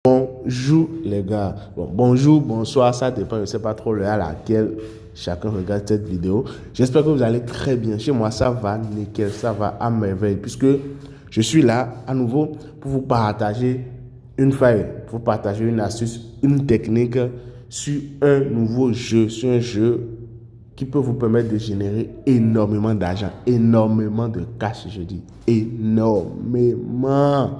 Bonjour les gars. Bon, bonjour, bonsoir, ça dépend, je ne sais pas trop l'heure à laquelle chacun regarde cette vidéo. J'espère que vous allez très bien. Chez moi, ça va nickel, ça va à merveille, puisque je suis là à nouveau pour vous partager une faille, pour vous partager une astuce, une technique sur un nouveau jeu, sur un jeu qui peut vous permettre de générer énormément d'argent, énormément de cash, je dis, énormément.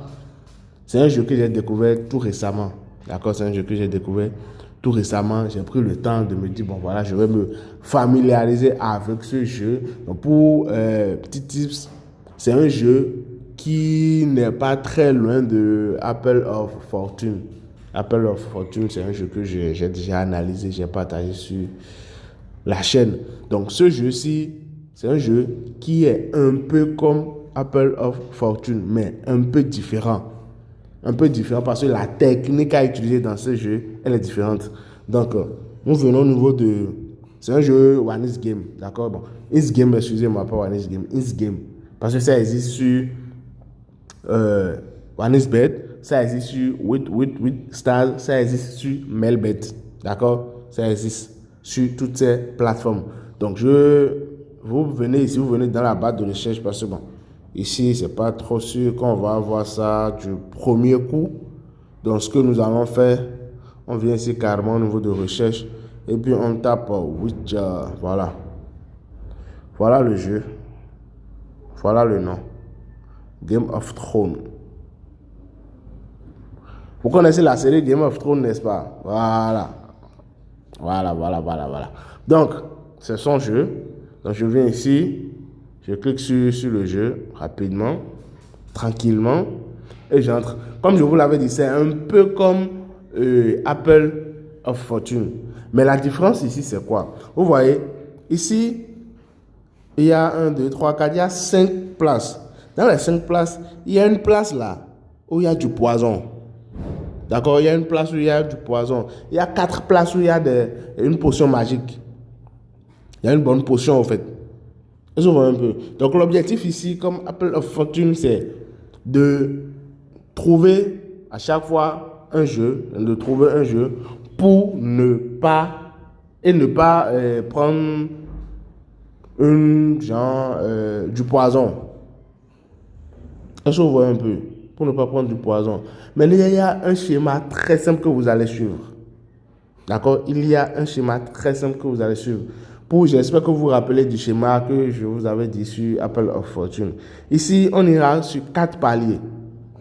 C'est un jeu que j'ai découvert tout récemment. D'accord, c'est un jeu que j'ai découvert tout récemment. J'ai pris le temps de me dire, bon voilà, je vais me familiariser avec ce jeu. Donc pour petit tips, c'est un jeu qui n'est pas très loin de Apple of Fortune. Apple of Fortune, c'est un jeu que j'ai déjà analysé, j'ai partagé sur la chaîne. Donc ce jeu-ci, c'est un jeu qui est un peu comme Apple of Fortune, mais un peu différent. Un peu différent parce que la technique à utiliser dans ce jeu, elle est différente. Donc, nous venons au niveau de... C'est un jeu One Is Game, d'accord? Bon, Is Game, excusez-moi, pas One Is Game, Is Game. Parce que ça existe sur One Is Bet, ça existe sur with Stars, ça existe sur Melbet, d'accord? Ça existe sur toutes ces plateformes. Donc, vous venez ici, vous venez dans la barre de recherche parce que, bon, ici, c'est pas trop sûr qu'on va avoir ça du premier coup. Donc, ce que nous allons faire, on vient ici carrément au niveau de recherche et puis on tape Witcher. Voilà. Voilà le jeu. Voilà le nom. Game of Thrones. Vous connaissez la série Game of Thrones, n'est-ce pas? Voilà. Voilà. Donc, c'est son jeu. Donc, je viens ici. Je clique sur le jeu rapidement, tranquillement, et j'entre. Comme je vous l'avais dit, c'est un peu comme Apple of Fortune. Mais la différence ici, c'est quoi? Vous voyez, ici, il y a 1, 2, 3, 4, il y a 5 places. Dans les 5 places, il y a une place là où il y a du poison. D'accord? Il y a une place où il y a du poison. Il y a 4 places où il y a une potion magique. Il y a une bonne potion, en fait. Je vois un peu. Donc, l'objectif ici, comme Apple of Fortune, c'est de trouver à chaque fois un jeu, pour ne pas prendre du poison. Je vois un peu. Pour ne pas prendre du poison. Mais il y a un schéma très simple que vous allez suivre. D'accord? Il y a un schéma très simple que vous allez suivre. J'espère que vous vous rappelez du schéma que je vous avais dit sur Apple of Fortune. Ici, on ira sur 4 paliers.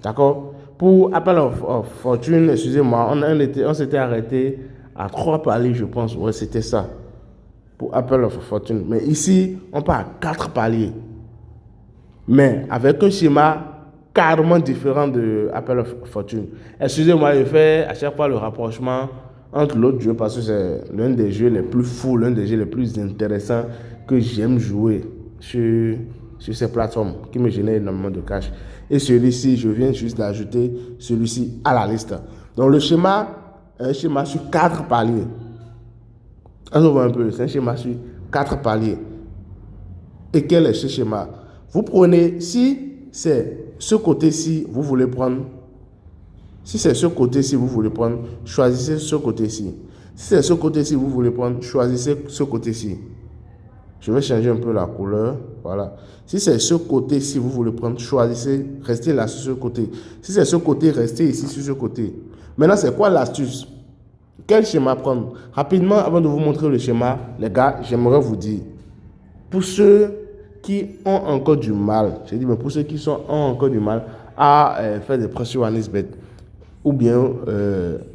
D'accord? Pour Apple of Fortune, excusez-moi, on s'était arrêté à 3 paliers, je pense. Ouais, c'était ça. Pour Apple of Fortune. Mais ici, on part à 4 paliers. Mais avec un schéma carrément différent de Apple of Fortune. Excusez-moi, je fais à chaque fois le rapprochement entre l'autre jeu parce que c'est l'un des jeux les plus fous, l'un des jeux les plus intéressants que j'aime jouer sur ces plateformes qui me génèrent énormément de cash. Et celui-ci, je viens juste d'ajouter celui-ci à la liste. Donc le schéma est un schéma sur 4 paliers. On voit un peu, c'est un schéma sur 4 paliers. Et quel est ce schéma? Vous prenez, si c'est ce côté-ci, vous voulez prendre. Si c'est ce côté-ci, vous voulez prendre, choisissez ce côté-ci. Si c'est ce côté-ci, vous voulez prendre, choisissez ce côté-ci. Je vais changer un peu la couleur. Voilà. Si c'est ce côté-ci, vous voulez prendre, choisissez, restez là sur ce côté. Si c'est ce côté, restez ici sur ce côté. Maintenant, c'est quoi l'astuce? Quel schéma prendre? Rapidement, avant de vous montrer le schéma, les gars, j'aimerais vous dire, pour ceux qui ont encore du mal, j'ai dit, mais pour ceux qui ont encore du mal à faire des pressions à Nisbet, ou bien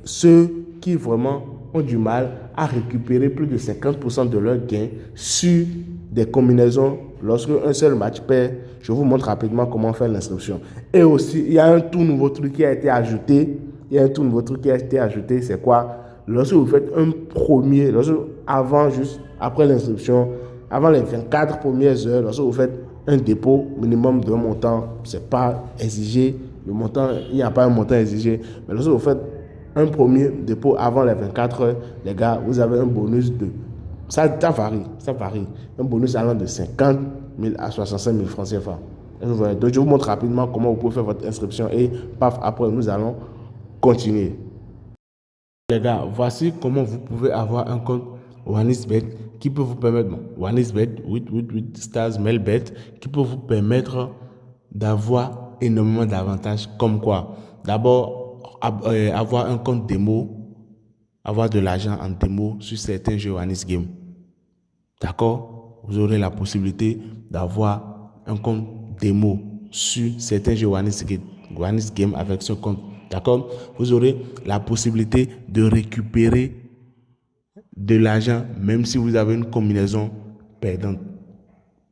ceux qui vraiment ont du mal à récupérer plus de 50% de leurs gains sur des combinaisons lorsque un seul match perd. Je vous montre rapidement comment faire l'inscription. Et aussi, il y a un tout nouveau truc qui a été ajouté. C'est quoi? Lorsque vous faites un premier, après l'inscription, avant les 24 premières heures, lorsque vous faites un dépôt minimum d'un montant, c'est pas exigé. Le montant, il n'y a pas un montant exigé. Mais lorsque vous faites un premier dépôt avant les 24 heures, les gars, vous avez un bonus de... Ça varie. Un bonus allant de 50 000 à 65 000 francs CFA. Donc, je vous montre rapidement comment vous pouvez faire votre inscription et paf, après, nous allons continuer. Les gars, voici comment vous pouvez avoir un compte OneXBet qui peut vous permettre, OneXBet, 8 stars, Melbet, qui peut vous permettre d'avoir énormément d'avantages comme quoi? D'abord, avoir un compte démo, avoir de l'argent en démo sur certains jeux OneXGame. D'accord? Vous aurez la possibilité d'avoir un compte démo sur certains jeux OneXGame avec ce compte. D'accord? Vous aurez la possibilité de récupérer de l'argent même si vous avez une combinaison perdante.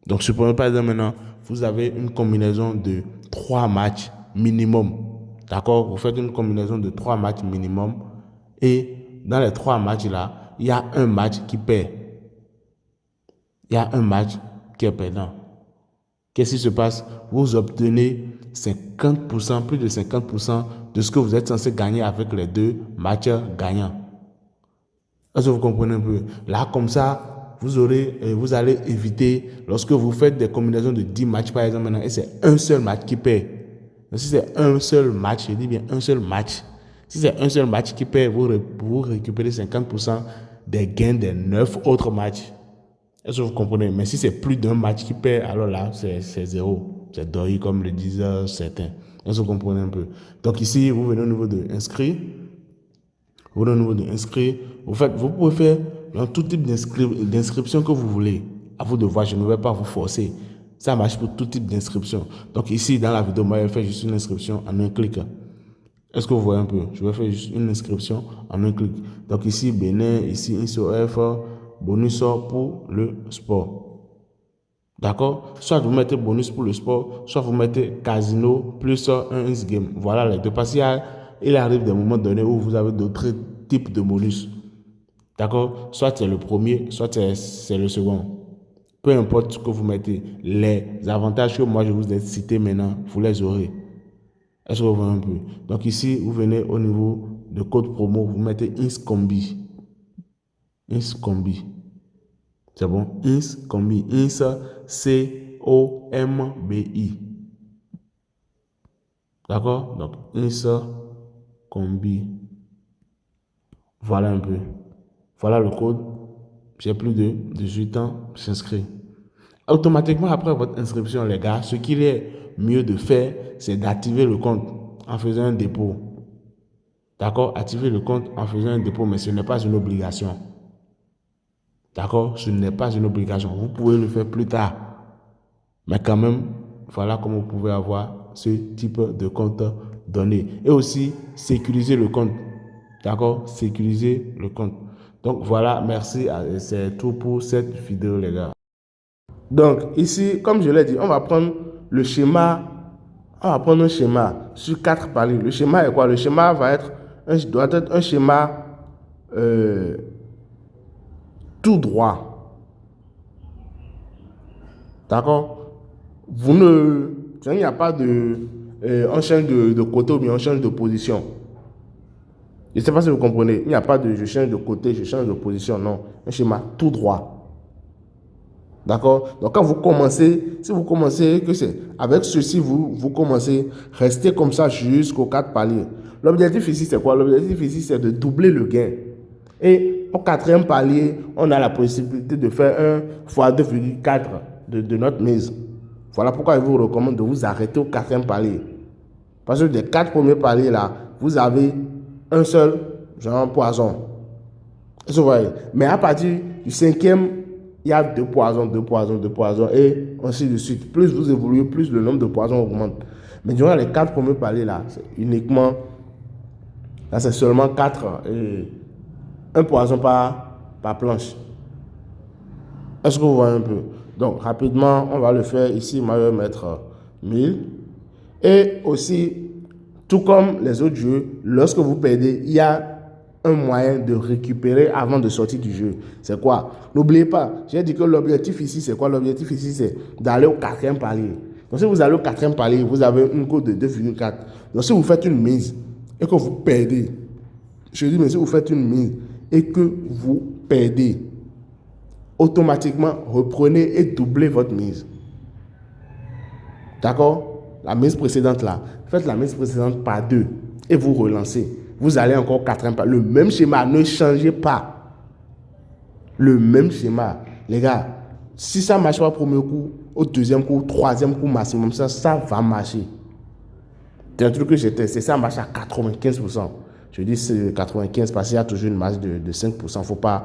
Donc, supprenons par exemple maintenant, vous avez une combinaison de 3 matchs minimum. D'accord? Vous faites une combinaison de 3 matchs minimum et dans les 3 matchs là, il y a un match qui perd. Il y a un match qui est perdant. Qu'est-ce qui se passe? Vous obtenez 50%, plus de 50% de ce que vous êtes censé gagner avec les 2 matchs gagnants. Est-ce que vous comprenez un peu? Là, comme ça, vous allez éviter, lorsque vous faites des combinaisons de 10 matchs, par exemple, maintenant, et c'est un seul match qui perd. Donc, si c'est un seul match, je dis bien un seul match. Si c'est un seul match qui perd, vous récupérez 50% des gains des 9 autres matchs. Est-ce que vous comprenez? Mais si c'est plus d'un match qui perd, alors là, c'est zéro. C'est doré comme le disent certains. Est-ce que vous comprenez un peu? Donc ici, vous venez au niveau de inscrire. Vous pouvez faire dans tout type d'inscription que vous voulez. À vous de voir, je ne vais pas vous forcer. Ça marche pour tout type d'inscription. Donc ici, dans la vidéo, moi, je vais faire juste une inscription en un clic. Est-ce que vous voyez un peu? Je vais faire juste une inscription en un clic. Donc ici, Bénin, ici, INSOF, bonus pour le sport. D'accord? Soit vous mettez bonus pour le sport, soit vous mettez casino plus un game. Voilà les deux. Parce qu'il arrive des moments donnés où vous avez d'autres types de bonus. D'accord? Soit c'est le premier, soit c'est le second. Peu importe ce que vous mettez, les avantages que moi je vous ai cités maintenant, vous les aurez. Est-ce que vous voyez un peu? Donc ici, vous venez au niveau de code promo, vous mettez INSCOMBI. INSCOMBI. C'est bon? INSCOMBI. INSCOMBI. D'accord? Donc INSCOMBI. Voilà un peu. Voilà le code. J'ai plus de 18 ans, j'inscris. Automatiquement, après votre inscription, les gars, ce qu'il est mieux de faire, c'est d'activer le compte en faisant un dépôt. D'accord? Activer le compte en faisant un dépôt, mais ce n'est pas une obligation. D'accord? Ce n'est pas une obligation. Vous pouvez le faire plus tard. Mais quand même, voilà comment vous pouvez avoir ce type de compte donné. Et aussi, sécuriser le compte. D'accord? Sécuriser le compte. Donc voilà, merci. C'est tout pour cette vidéo, les gars. Donc ici, comme je l'ai dit, on va prendre le schéma. On va prendre un schéma sur 4 paliers. Le schéma est quoi? Le schéma doit être un schéma tout droit. D'accord? Il n'y a pas on change de côté ou bien on change de position. Je ne sais pas si vous comprenez. Il n'y a pas de je change de côté, je change de position. Non. Un schéma tout droit. D'accord? Donc, quand vous commencez, si vous commencez, avec ceci, vous commencez, restez comme ça jusqu'aux 4 paliers. L'objectif ici, c'est quoi? L'objectif ici, c'est de doubler le gain. Et au 4e palier, on a la possibilité de faire 1 fois 2,4 de notre mise. Voilà pourquoi je vous recommande de vous arrêter au 4e palier. Parce que des 4 premiers paliers là, vous avez un seul genre poison. Vous voyez? Mais à partir du 5e, il y a 2 poisons, 2 poisons, 2 poisons et ainsi de suite. Plus vous évoluez, plus le nombre de poisons augmente. Mais durant les 4 premiers paliers là, c'est uniquement, là c'est seulement 4 et un poison par planche. Est-ce que vous voyez un peu? Donc rapidement, on va le faire ici. Moi je vais mettre 1000. Et aussi, tout comme les autres jeux, lorsque vous perdez, il y a un moyen de récupérer avant de sortir du jeu. C'est quoi? N'oubliez pas, j'ai dit que l'objectif ici, c'est quoi? L'objectif ici, c'est d'aller au 4e palier. Donc, si vous allez au 4e palier, vous avez une cote de 2,4. Donc, si vous faites une mise et que vous perdez, je dis, mais si vous faites une mise et que vous perdez, automatiquement, reprenez et doublez votre mise. D'accord? La mise précédente là, faites la mise précédente par 2 et vous relancez. vous allez encore quatrième palier. Le même schéma, ne changez pas. Le même schéma. Les gars, si ça ne marche pas au premier coup, au deuxième coup, au troisième coup maximum, ça va marcher. C'est un truc que j'ai testé, ça marche à 95%. Je dis c'est 95% parce qu'il y a toujours une marge de 5%. Il ne faut pas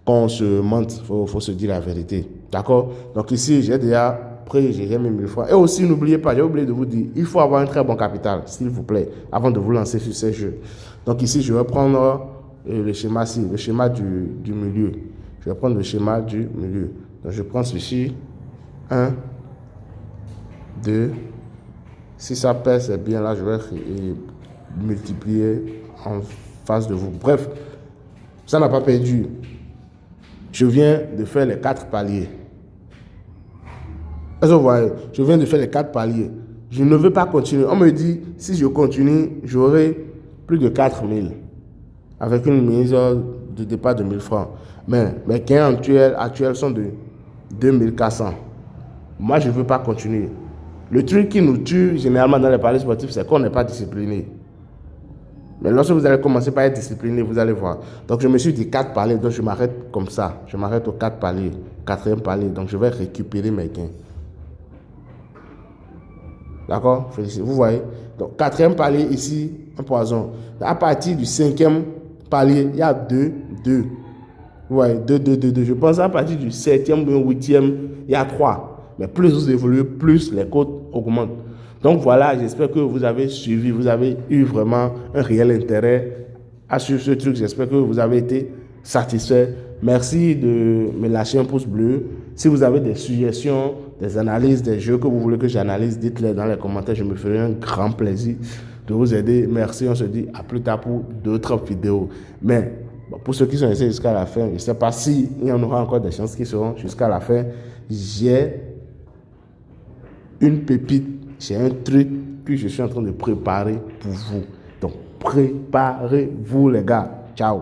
qu'on se mente, il faut se dire la vérité. D'accord? Donc ici, j'ai déjà pris, j'ai mis 1000 francs. Et aussi, n'oubliez pas, j'ai oublié de vous dire, il faut avoir un très bon capital, s'il vous plaît, avant de vous lancer sur ces jeux. Donc ici, je vais prendre le schéma-ci, le schéma du milieu. Je vais prendre le schéma du milieu. Donc je prends ceci. 1, 2. Si ça pèse, c'est bien là, je vais multiplier en face de vous. Bref, ça n'a pas perdu. Je viens de faire les 4 paliers. Est-ce que vous voyez? Je viens de faire les 4 paliers. Je ne veux pas continuer. On me dit, si je continue, j'aurai plus de 4000. Avec une mise de départ de 1000 francs. Mais mes gains actuels sont de 2400. Moi, je ne veux pas continuer. Le truc qui nous tue généralement dans les paris sportifs, c'est qu'on n'est pas discipliné. Mais lorsque vous allez commencer par être discipliné, vous allez voir. Donc, je me suis dit 4 paliers, donc je m'arrête comme ça. Je m'arrête aux 4 paliers, 4e palier. Donc, je vais récupérer mes gains. D'accord? Vous voyez? Donc, 4e palier ici, un poison. À partir du 5e palier, il y a 2, 2. Vous voyez? 2, 2, 2, 2. Je pense à partir du 7e ou 8e, il y a 3. Mais plus vous évoluez, plus les cotes augmentent. Donc voilà, j'espère que vous avez suivi, vous avez eu vraiment un réel intérêt à suivre ce truc. J'espère que vous avez été satisfait. Merci de me lâcher un pouce bleu. Si vous avez des suggestions, des analyses, des jeux que vous voulez que j'analyse, dites-les dans les commentaires. Je me ferai un grand plaisir de vous aider. Merci, on se dit à plus tard pour d'autres vidéos. Mais pour ceux qui sont restés jusqu'à la fin, je ne sais pas s'il y en aura encore des chances qui seront jusqu'à la fin. J'ai une pépite, j'ai un truc que je suis en train de préparer pour vous. Donc, préparez-vous les gars. Ciao.